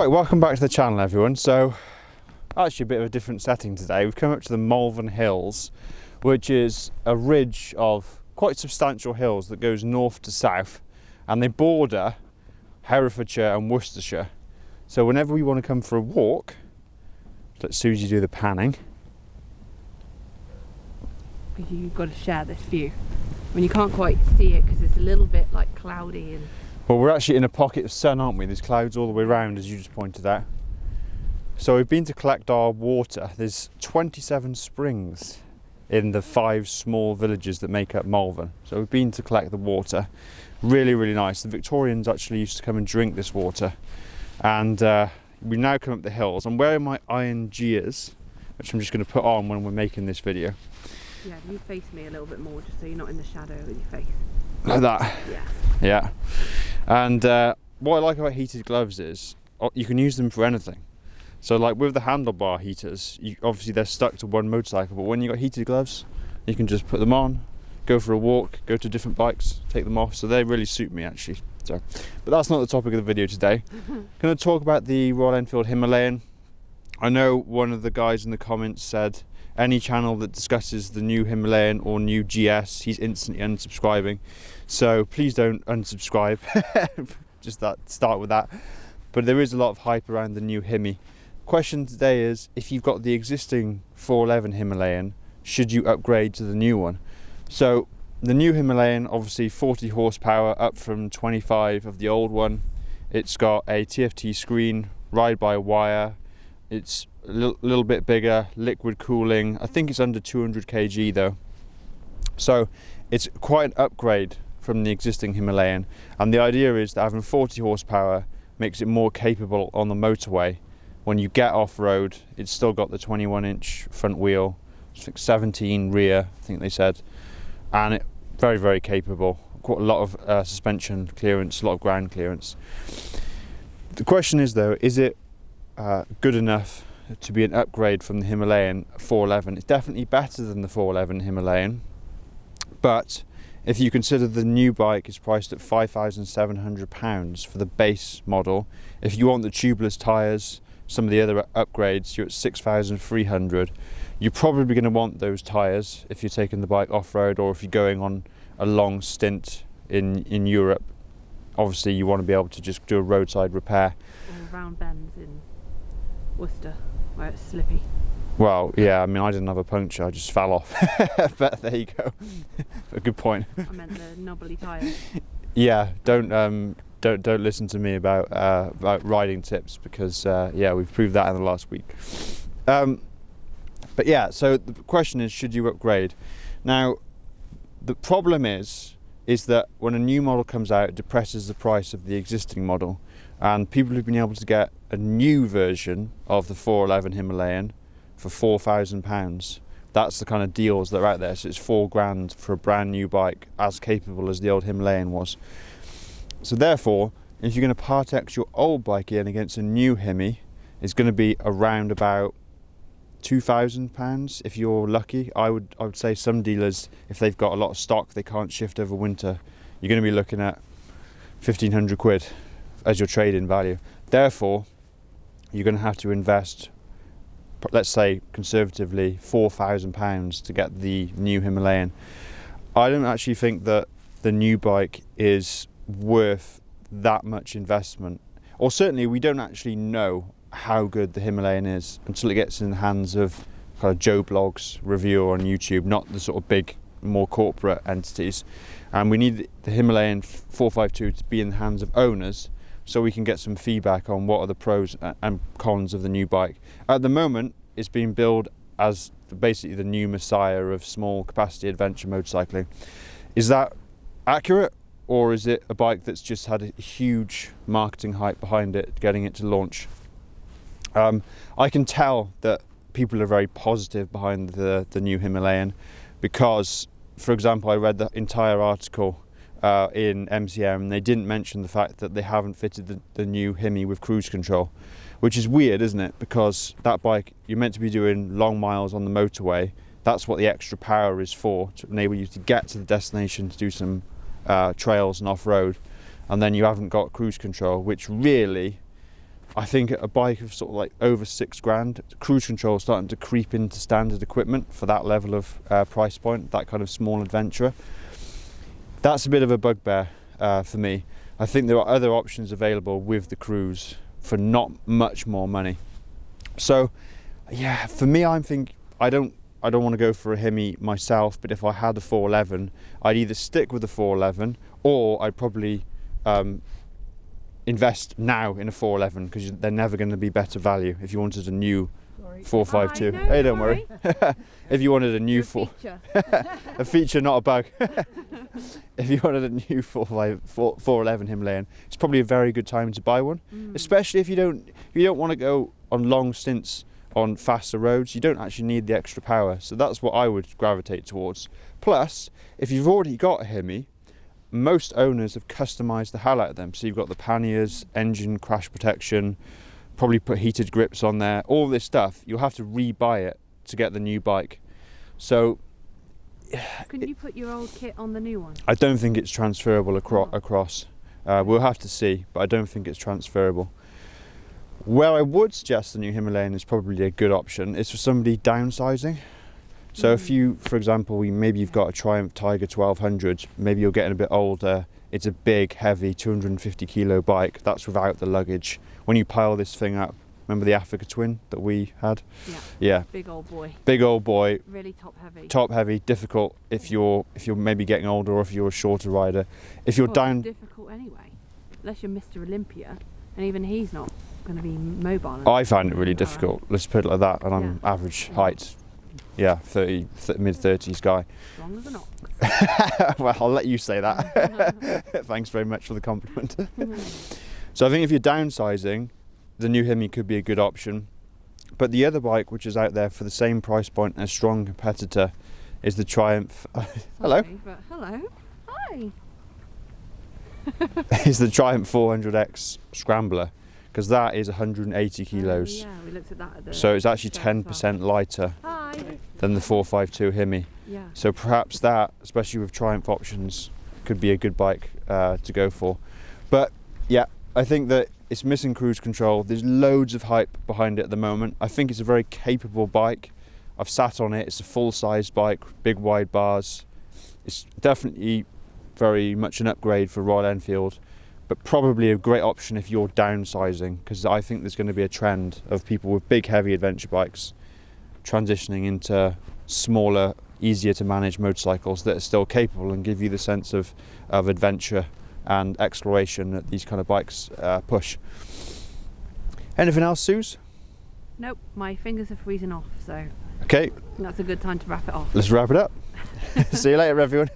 Right, welcome back to the channel everyone. So actually a bit of a different setting today. We've come up to the Malvern Hills, which is a ridge of quite substantial hills that goes north to south, and they border Herefordshire and Worcestershire. So whenever we want to come for a walk, let Susie do the panning. You've got to share this view when you can't quite see it because it's a little bit like cloudy and... Well, we're actually in a pocket of sun, aren't we? There's clouds all the way around, as you just pointed out. So we've been to collect our water. There's 27 springs in the 5 small villages that make up Malvern. So we've been to collect the water. Really, really nice. The Victorians actually used to come and drink this water. And we now come up the hills. I'm wearing my iron gears, which I'm just going to put on when we're making this video. Yeah, you face me a little bit more just so you're not in the shadow with your face. Like that? Yeah. Yeah. And what I like about heated gloves is you can use them for anything. So like with the handlebar heaters, obviously they're stuck to one motorcycle, but when you've got heated gloves, you can just put them on, go for a walk, go to different bikes, take them off. So they really suit me actually. So, but that's not the topic of the video today. Going to talk about the Royal Enfield Himalayan. I know one of the guys in the comments said any channel that discusses the new Himalayan or new GS, he's instantly unsubscribing. So please don't unsubscribe. Just start with that. But there is a lot of hype around the new Himi. Question today is, if you've got the existing 411 Himalayan, should you upgrade to the new one? So the new Himalayan, obviously 40 horsepower up from 25 of the old one. It's got a TFT screen, ride-by-wire. It's a little bit bigger, liquid cooling. I think it's under 200 kg though. So it's quite an upgrade from the existing Himalayan. And the idea is that having 40 horsepower makes it more capable on the motorway. When you get off-road, it's still got the 21-inch front wheel, 17 rear, I think they said. And it very, very capable. Quite a lot of suspension clearance, a lot of ground clearance. The question is though, is it good enough to be an upgrade from the Himalayan 411? It's definitely better than the 411 Himalayan, but if you consider the new bike is priced at £5,700 for the base model, if you want the tubeless tyres, some of the other upgrades, you're at £6,300. You're probably going to want those tyres if you're taking the bike off-road or if you're going on a long stint in Europe. Obviously you want to be able to just do a roadside repair. Or round bends in Worcester where it's slippy. Well, yeah, I mean, I didn't have a puncture, I just fell off. But there you go. A good point. I meant the knobbly tyres. Yeah, don't listen to me about riding tips because yeah, we've proved that in the last week. But yeah, so the question is, should you upgrade? Now, the problem is that when a new model comes out, it depresses the price of the existing model, and people have been able to get a new version of the 411 Himalayan for £4,000. That's the kind of deals that are out there. So it's £4,000 for a brand new bike, as capable as the old Himalayan was. So therefore, if you're going to part X your old bike in against a new Himi, it's going to be around about £2,000 if you're lucky. I would say some dealers, if they've got a lot of stock they can't shift over winter, you're going to be looking at 1,500 quid as your trade-in value. Therefore, you're going to have to invest, let's say conservatively, £4,000 to get the new Himalayan. I don't actually think that the new bike is worth that much investment, or certainly we don't actually know how good the Himalayan is until it gets in the hands of kind of Joe Blogs reviewer on YouTube, not the sort of big, more corporate entities. And we need the Himalayan 452 to be in the hands of owners so we can get some feedback on what are the pros and cons of the new bike. At the moment, it's being billed as basically the new messiah of small capacity adventure motorcycling. Is that accurate, or is it a bike that's just had a huge marketing hype behind it, getting it to launch? I can tell that people are very positive behind the new Himalayan because, for example, I read the entire article in MCM and they didn't mention the fact that they haven't fitted the new Himi with cruise control, which is weird, isn't it? Because that bike, you're meant to be doing long miles on the motorway. That's what the extra power is for, to enable you to get to the destination to do some trails and off-road, and then you haven't got cruise control, which really I think a bike of sort of like over £6,000, cruise control is starting to creep into standard equipment for that level of price point, that kind of small adventurer. That's a bit of a bugbear for me. I think there are other options available with the cruise for not much more money. So yeah, for me, I don't want to go for a Hemi myself, but if I had a 411, I'd either stick with the 411 or I'd probably invest now in a 411, because they're never going to be better value. If you wanted a new 452, No, hey, don't worry. If you wanted a new a feature, not a bug. If you wanted a new 411 Himalayan, it's probably a very good time to buy one, especially if you don't want to go on long stints on faster roads. You don't actually need the extra power, so that's what I would gravitate towards. Plus, if you've already got a Hemi, most owners have customised the hell out of them. So you've got the Panniers, engine crash protection, probably put heated grips on there, all this stuff. You'll have to rebuy it to get the new bike. So couldn't you put your old kit on the new one? I don't think it's transferable across. We'll have to see, but I don't think it's transferable. Where I would suggest the new Himalayan is probably a good option is for somebody downsizing. So if you, for example, maybe you've got a Triumph Tiger 1200, maybe you're getting a bit older, it's a big, heavy 250 kilo bike, that's without the luggage. When you pile this thing up, remember the Africa Twin that we had? Yeah. Big old boy. Really top heavy. Top heavy, difficult if you're maybe getting older or if you're a shorter rider. If you're down... difficult anyway, unless you're Mr. Olympia, and even he's not going to be mobile. I found it really difficult, let's put it like that, and I'm average height. Yeah, mid-30s guy. Strong as an ox. Well, I'll let you say that. Thanks very much for the compliment. So I think if you're downsizing, the new Hemi could be a good option. But the other bike which is out there for the same price point and a strong competitor is the Triumph. Hello. Sorry, but hello. Hi. Is the Triumph 400X Scrambler, because that is 180 kilos. Yeah, we looked at that at the So it's actually 10% lighter than the 452 Hemi. Yeah. So perhaps that, especially with Triumph options, could be a good bike to go for. But yeah, I think that it's missing cruise control. There's loads of hype behind it at the moment. I think it's a very capable bike. I've sat on it. It's a full-size bike, big wide bars. It's definitely very much an upgrade for Royal Enfield, but probably a great option if you're downsizing, because I think there's going to be a trend of people with big, heavy adventure bikes transitioning into smaller, easier to manage motorcycles that are still capable and give you the sense of adventure and exploration that these kind of bikes push. Anything else, Suze? Nope, my fingers are freezing off, so okay, that's a good time to wrap it off. Let's wrap it up. See you later, everyone.